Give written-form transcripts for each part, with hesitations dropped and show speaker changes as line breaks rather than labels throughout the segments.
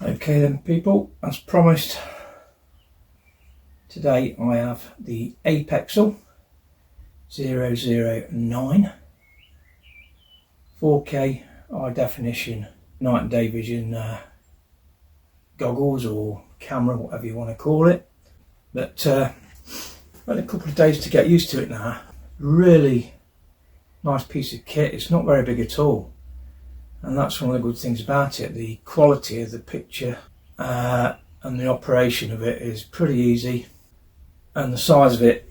Okay then people, as promised, today I have the Apexel 009 4K high definition night and day vision goggles or camera, whatever you want to call it. But had a couple of days to get used to it now. Really nice piece of kit. It's not very big at all. And that's one of the good things about it. The quality of the picture and the operation of it is pretty easy, and the size of it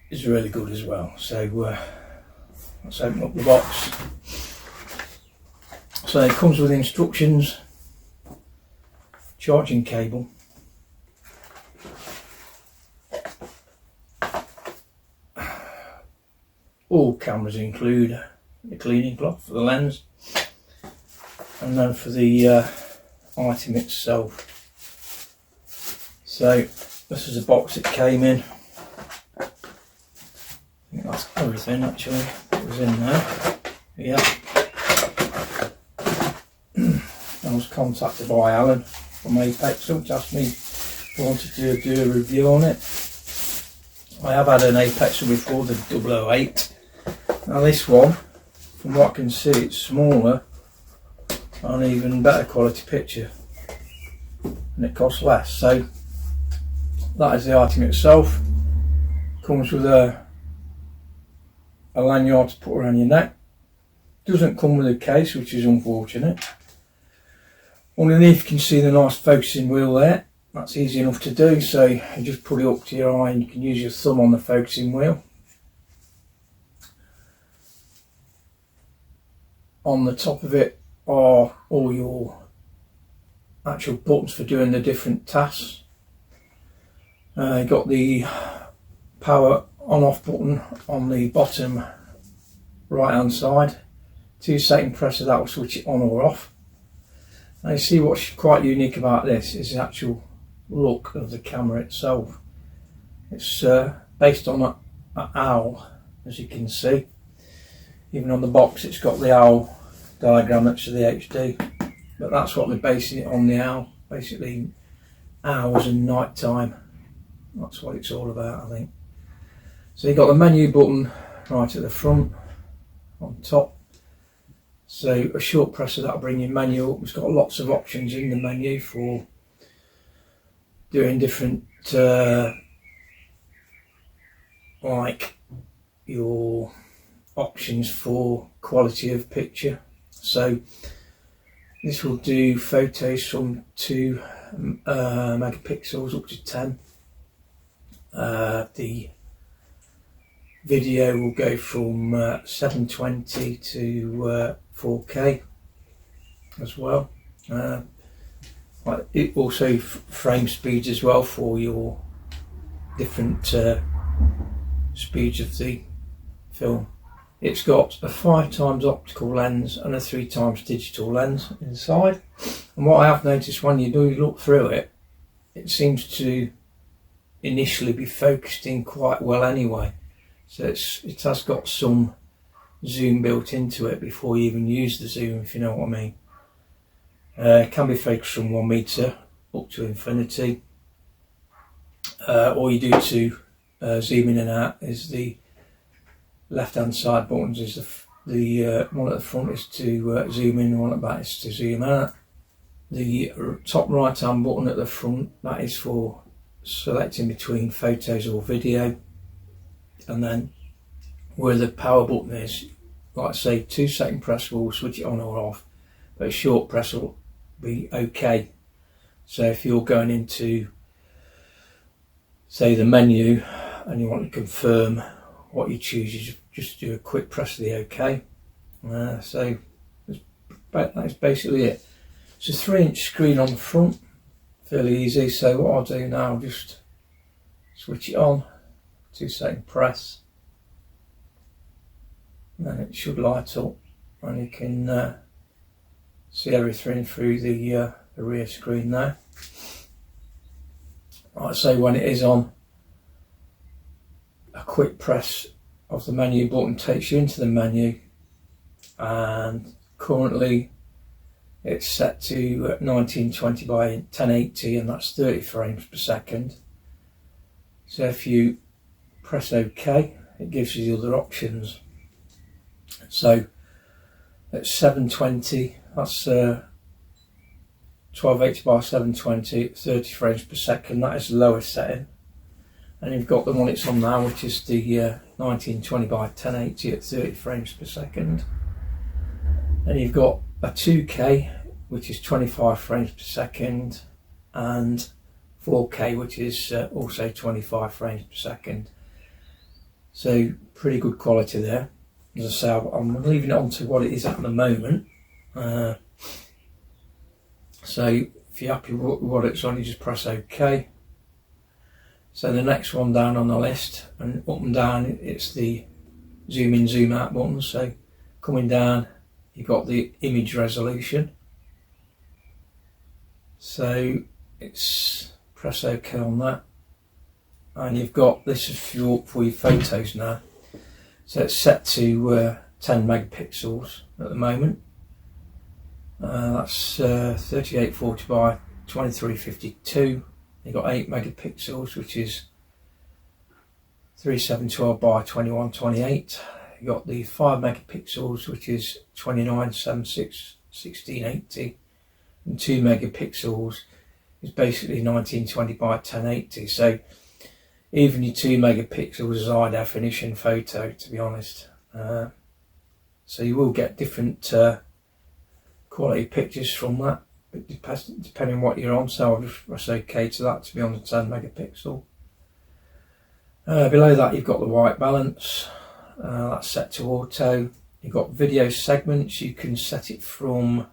is really good as well. So let's open up the box. So it comes with instructions, charging cable, all cameras include the cleaning cloth for the lens, and then for the item itself. So this is the box it came in. I think that's everything actually that was in there. Yeah. I was contacted by Alan from Apexel, which asked me if I wanted to do a review on it. I have had an Apexel before, the 008. Now this one, from what I can see, it's smaller and even better quality picture, and it costs less. So that is the item itself. Comes with a lanyard to put around your neck. Doesn't come with a case, which is unfortunate. Underneath you can see the nice focusing wheel there. That's easy enough to do, so you just put it up to your eye and you can use your thumb on the focusing wheel. On the top of it are all your actual buttons for doing the different tasks. You've got the power on off button on the bottom right hand side. 2 second press of that will switch it on or off. Now you see what's quite unique about this is the actual look of the camera itself. It's based on an owl, as you can see. Even on the box it's got the owl diagram next to the HD, but that's what they're basing it on, the owl. Basically owls and night time, that's what it's all about, I think. So you've got the menu button right at the front on top, so a short press of that will bring your menu up. It's got lots of options in the menu for doing different like your options for quality of picture. So this will do photos from 2 megapixels up to 10. The video will go from 720 to 4K as well. It also frame speeds as well for your different speeds of the film. It's got a 5x optical lens and a 3x digital lens inside, and what I have noticed when you do look through it, it seems to initially be focused in quite well anyway. So it has got some zoom built into it before you even use the zoom, if you know what I mean. It can be focused from 1 meter up to infinity. All you do to zoom in and out is the left hand side buttons. Is the one at the front is to zoom in, and one at the back is to zoom out. The top right hand button at the front, that is for selecting between photos or video, and then where the power button is, like I say, 2 second press will switch it on or off, but a short press will be okay. So if you're going into, say, the menu and you want to confirm what you choose, you just do a quick press of the OK. So that's basically it. It's a 3-inch screen on the front, fairly easy. So what I'll do now, I'll just switch it on, 2 second press, and then it should light up and you can see everything through the rear screen there. Like I say, when it is on, a quick press of the menu button takes you into the menu, and currently it's set to 1920 by 1080, and that's 30 frames per second. So if you press OK, it gives you the other options. So at 720, that's 1280 by 720, 30 frames per second. That is the lowest setting. And you've got the one it's on now, which is the 1920 by 1080 at 30 frames per second. And you've got a 2K, which is 25 frames per second, and 4K, which is also 25 frames per second. So pretty good quality there. As I say, I'm leaving it on to what it is at the moment. So if you're happy with what it's on, you just press OK. So the next one down on the list, and up and down, it's the zoom in, zoom out buttons. So coming down, you've got the image resolution. So it's press OK on that, and you've got this is for your photos now. So it's set to 10 megapixels at the moment. That's 3840 by 2352. You've got 8 megapixels, which is 3712 by 2128. You've got the 5 megapixels, which is 2976 1680, and 2 megapixels is basically 1920 by 1080. So even your 2 megapixels is high definition photo, to be honest. So you will get different quality pictures from that, depending on what you're on. So I'll just press OK to that to be on the 10 megapixel. Below that, you've got the white balance. That's set to auto. You've got video segments. You can set it from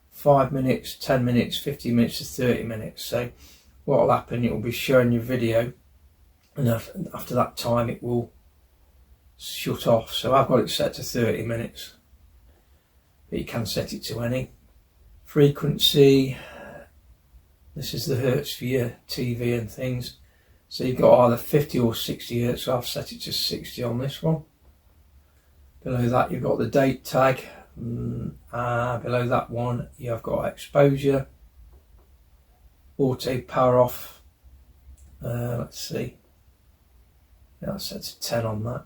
5 minutes, 10 minutes, 15 minutes to 30 minutes. So what will happen, it will be showing your video, and after that time it will shut off. So I've got it set to 30 minutes, but you can set it to any. Frequency, this is the hertz for your TV and things. So you've got either 50 or 60 hertz, so I've set it to 60 on this one. Below that you've got the date tag. Below that one you've got exposure, auto power off. Let's see, yeah, that's set to 10 on that.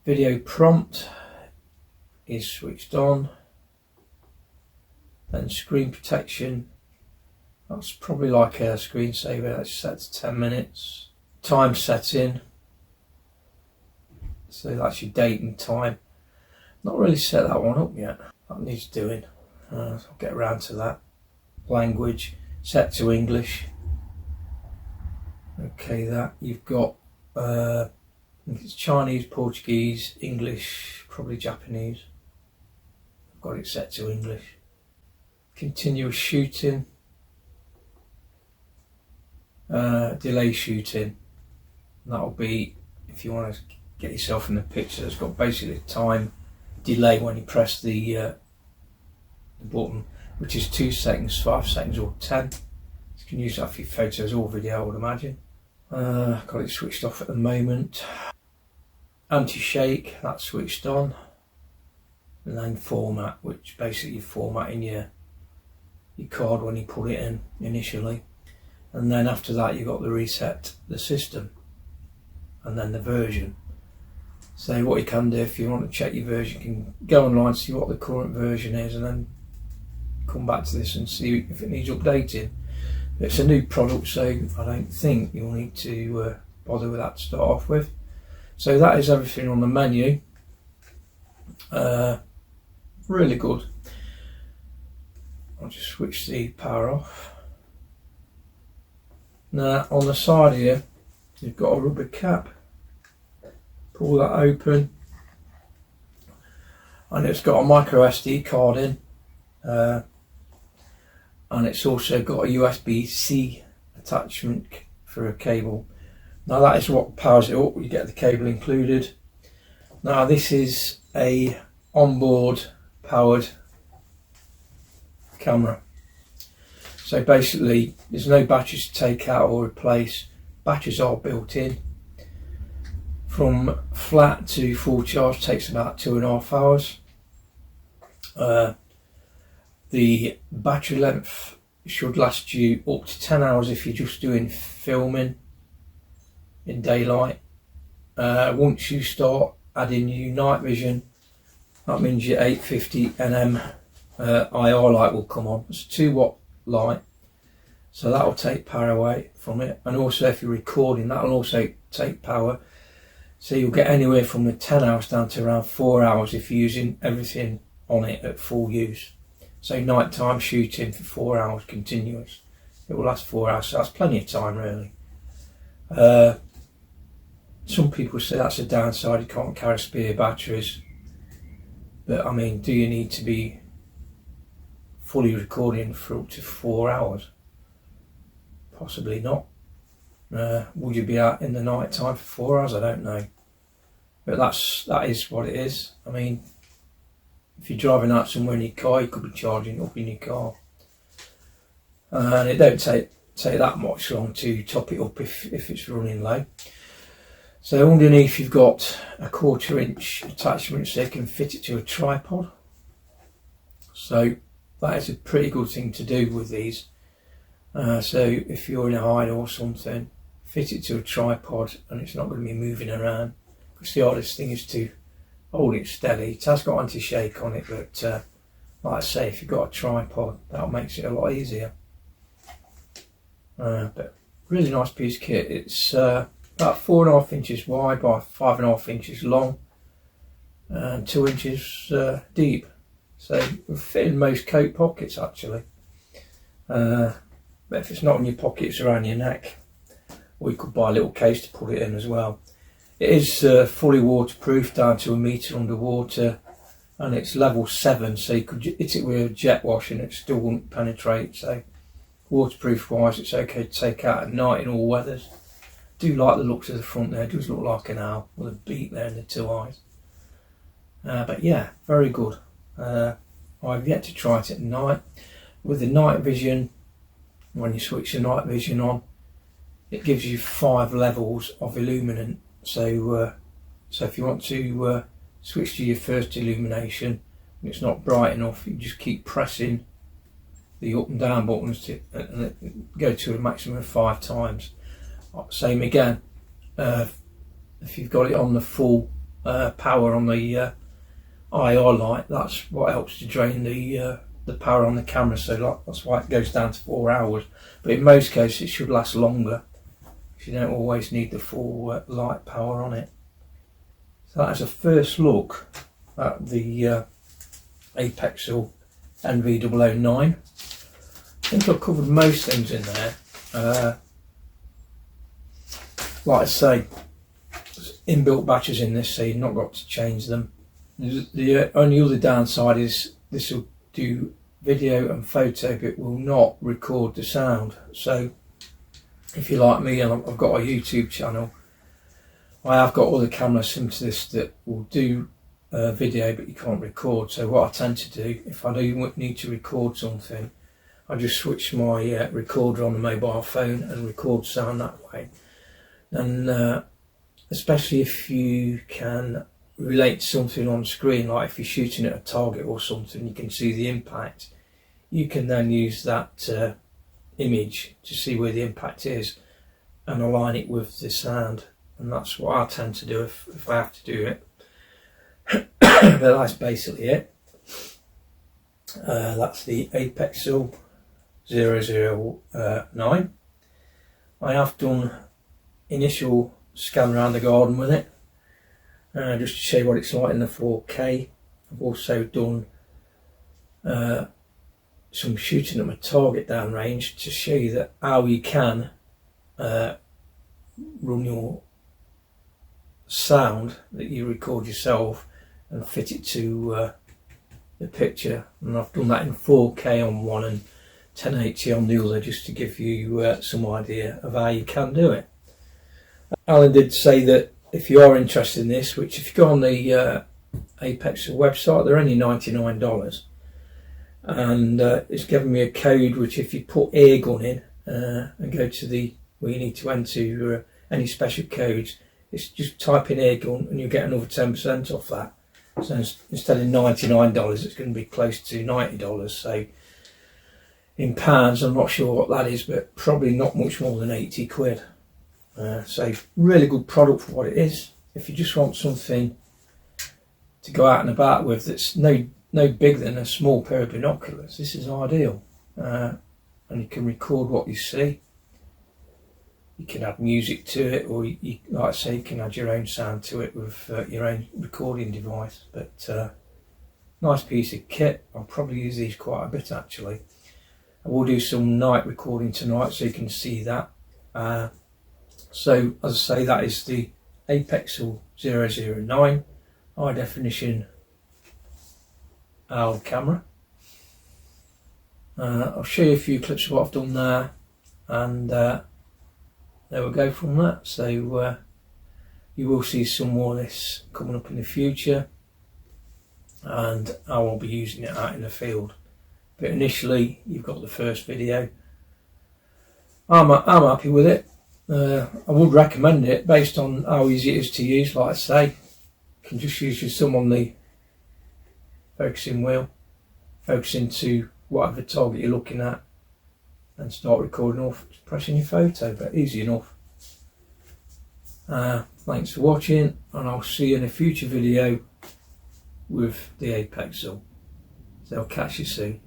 Video prompt is switched on. Then screen protection, that's probably like a screensaver, that's set to 10 minutes. Time setting, so that's your date and time. Not really set that one up yet, that needs doing. I'll get around to that. Language, set to English. Okay, that you've got I think it's Chinese, Portuguese, English, probably Japanese. I've got it set to English. Continuous shooting, delay shooting. That'll be if you want to get yourself in the picture. It's got basically time delay when you press the button, which is 2 seconds, 5 seconds, or 10. You can use that for your photos or video, I would imagine. Got it switched off at the moment. Anti-shake, that's switched on. And then format, which basically you're formatting your card when you put it in initially. And then after that you've got the reset the system, and then the version. So what you can do, if you want to check your version, you can go online, see what the current version is, and then come back to this and see if it needs updating. It's a new product, so I don't think you'll need to bother with that to start off with. So that is everything on the menu. Really good. I'll just switch the power off. Now on the side here you've got a rubber cap. Pull that open, and it's got a micro SD card in, and it's also got a USB-C attachment for a cable. Now that is what powers it up. You get the cable included. Now this is a onboard powered camera. So basically there's no batteries to take out or replace. Batteries are built in. From flat to full charge takes about 2.5 hours. The battery length should last you up to 10 hours if you're just doing filming in daylight. Once you start adding your night vision, that means your 850 nm IR light will come on. It's a 2-watt light, so that will take power away from it. And also if you're recording, that will also take power. So you'll get anywhere from the 10 hours down to around 4 hours if you're using everything on it at full use. So nighttime shooting for 4 hours continuous, it will last 4 hours, so that's plenty of time really. Some people say that's a downside, you can't carry spare batteries, but I mean, do you need to be fully recording for up to 4 hours? Possibly not. Would you be out in the night time for 4 hours? I don't know, but that is what it is. I mean, if you're driving out somewhere in your car, you could be charging up in your car, and it don't take that much long to top it up if it's running low. So underneath you've got a 1/4 inch attachment so you can fit it to a tripod. So that is a pretty good thing to do with these. So if you're in a hide or something, fit it to a tripod and it's not going to be moving around, because the hardest thing is to hold it steady. It has got anti-shake on it, but like I say, if you've got a tripod, that makes it a lot easier. But really nice piece of kit. It's about 4.5 inches wide by 5.5 inches long and 2 inches deep, so it'll fit in most coat pockets actually. But if it's not in your pocket, it's around your neck, or you could buy a little case to put it in as well. It is fully waterproof down to 1 metre underwater, and it's level 7, so you could hit it with a jet wash and it still wouldn't penetrate. So waterproof wise, it's okay to take out at night in all weathers. Do like the looks of the front there, it does look like an owl with a beak there and the 2 eyes. But yeah, very good. I've yet to try it at night. With the night vision, when you switch the night vision on, it gives you 5 levels of illuminant. So if you want to switch to your first illumination and it's not bright enough, you just keep pressing the up and down buttons and go to a maximum of 5 times. Same again, if you've got it on the full power on the IR light, that's what helps to drain the power on the camera, so that's why it goes down to 4 hours. But in most cases it should last longer, because you don't always need the full light power on it. So that's a first look at the Apexel NV009. I think I've covered most things in there. Like I say, there's inbuilt batteries in this, so you've not got to change them. The only other downside is this will do video and photo, but it will not record the sound. So if you're like me and I've got a YouTube channel, I have got other cameras similar to this that will do video, but you can't record. So what I tend to do, if I do need to record something, I just switch my recorder on the mobile phone and record sound that way. And especially if you can relate to something on screen, like if you're shooting at a target or something, you can see the impact. You can then use that image to see where the impact is and align it with the sound, and that's what I tend to do if I have to do it. But that's basically it. That's the Apexel 009. I have done initial scan around the garden with it, just to show you what it's like in the 4K. I've also done some shooting at my target downrange to show you that how you can run your sound that you record yourself and fit it to the picture. And I've done that in 4K on one and 1080 on the other, just to give you some idea of how you can do it. Alan did say that if you are interested in this, which if you go on the Apexel website, they're only $99, and it's given me a code which, if you put airgun in and go to where you need to enter any special codes, it's just type in airgun and you'll get another 10% off that. So instead of $99, it's going to be close to $90. So in pounds, I'm not sure what that is, but probably not much more than 80 quid. So really good product for what it is. If you just want something to go out and about with that's no bigger than a small pair of binoculars, this is ideal. And you can record what you see. You can add music to it, or you, like I say, you can add your own sound to it with your own recording device. But nice piece of kit. I'll probably use these quite a bit actually. I will do some night recording tonight, so you can see that. So as I say, that is the Apexel 009 high definition OWL camera. I'll show you a few clips of what I've done there, and there we go from that. So you will see some more of this coming up in the future, and I will be using it out in the field. But initially, you've got the first video. I'm happy with it. I would recommend it based on how easy it is to use. Like I say, you can just use your thumb on the focusing wheel, focus into whatever target you're looking at, and start recording off pressing your photo. But easy enough. Thanks for watching, and I'll see you in a future video with the Apexel. So I'll catch you soon.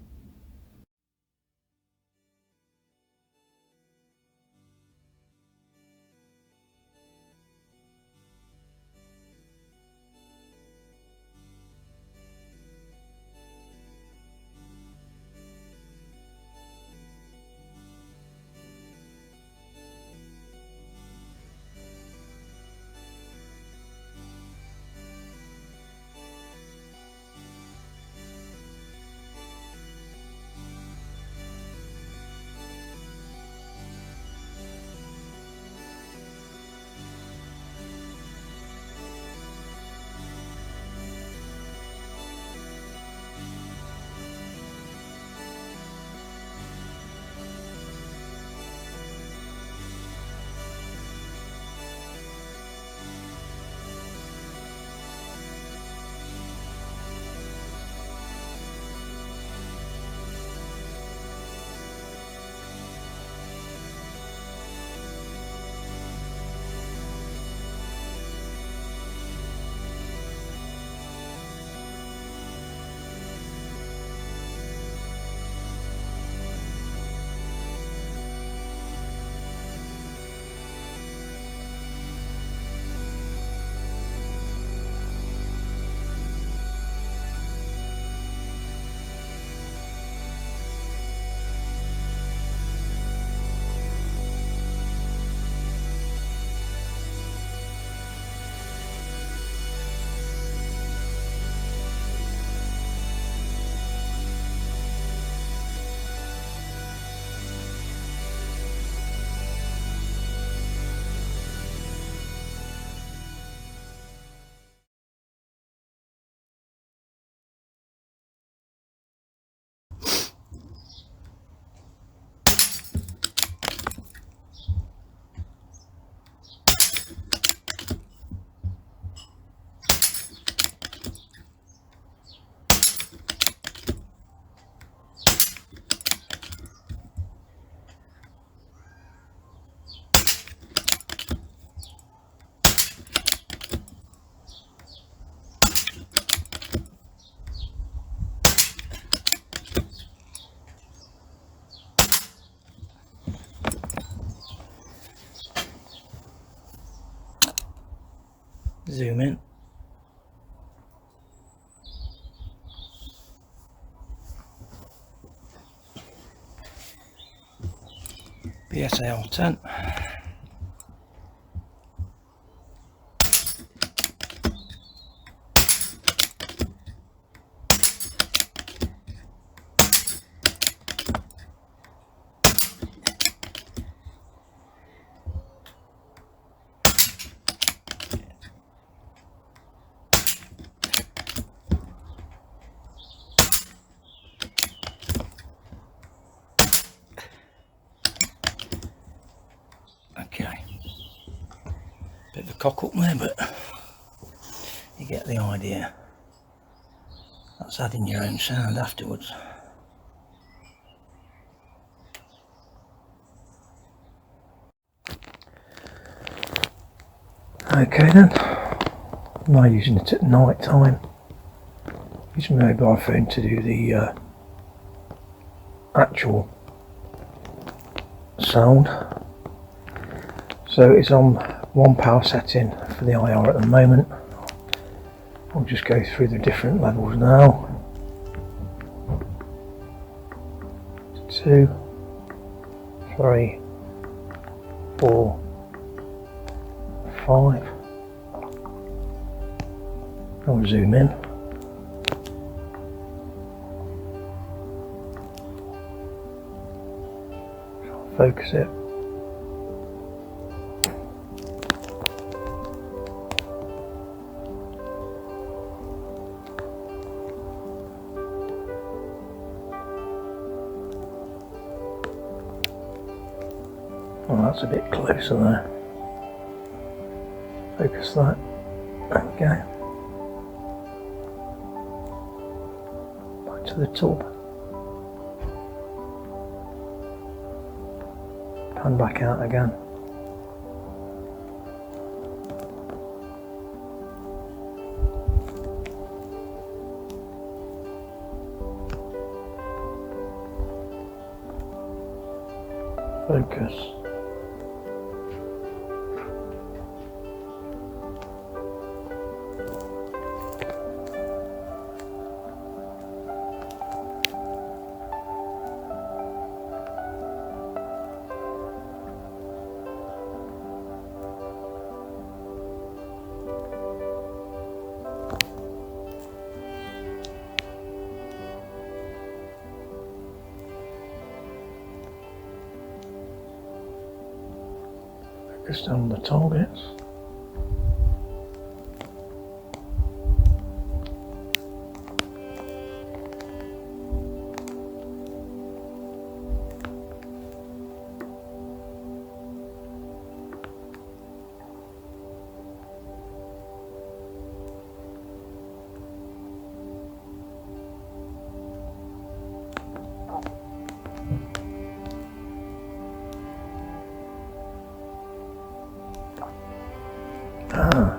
Zoom in. BSAL 10. Okay, bit of a cock up there, but you get the idea. That's adding your own sound afterwards. Okay then, I'm now using it at night time. Use my mobile phone to do the actual sound. So it's on one power setting for the IR at the moment. I'll just go through the different levels now. 2, 3, 4, 5. I'll zoom in. Focus it. Oh, that's a bit closer there. Focus that. There we go. Back to the tub. Pan back out again. Focus. Focus on the targets. Ah.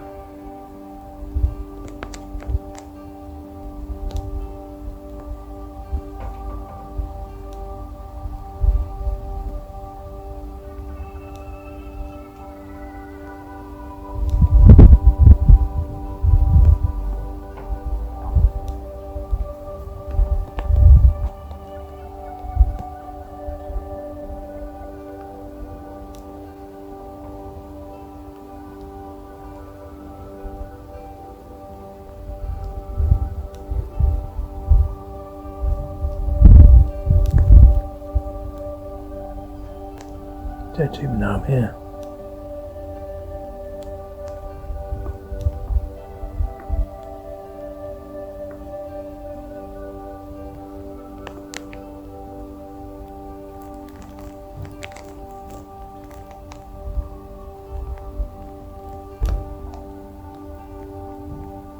Don't even know I'm here.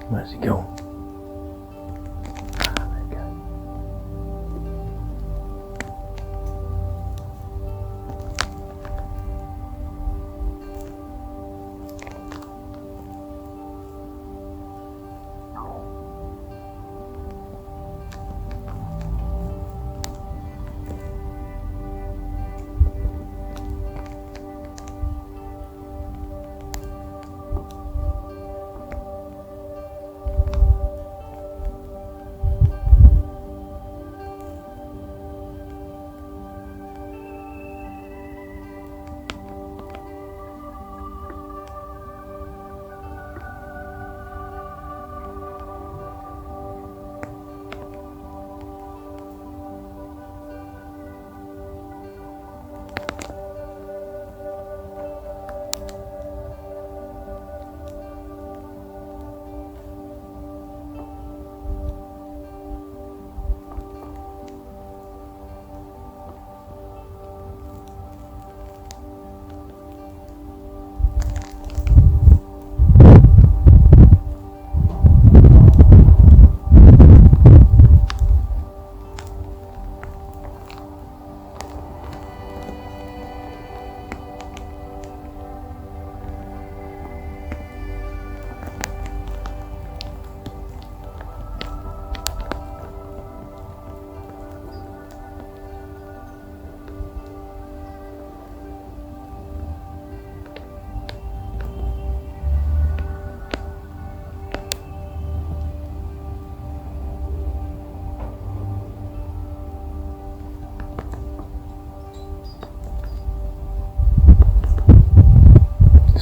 Where's he gone?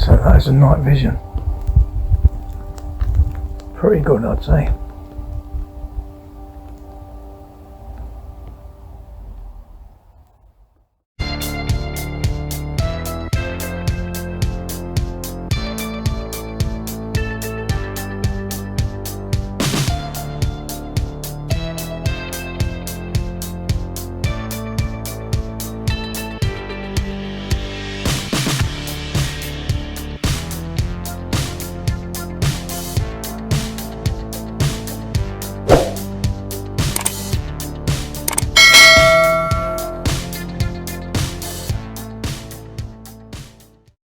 So that is a night vision. Pretty good, I'd say.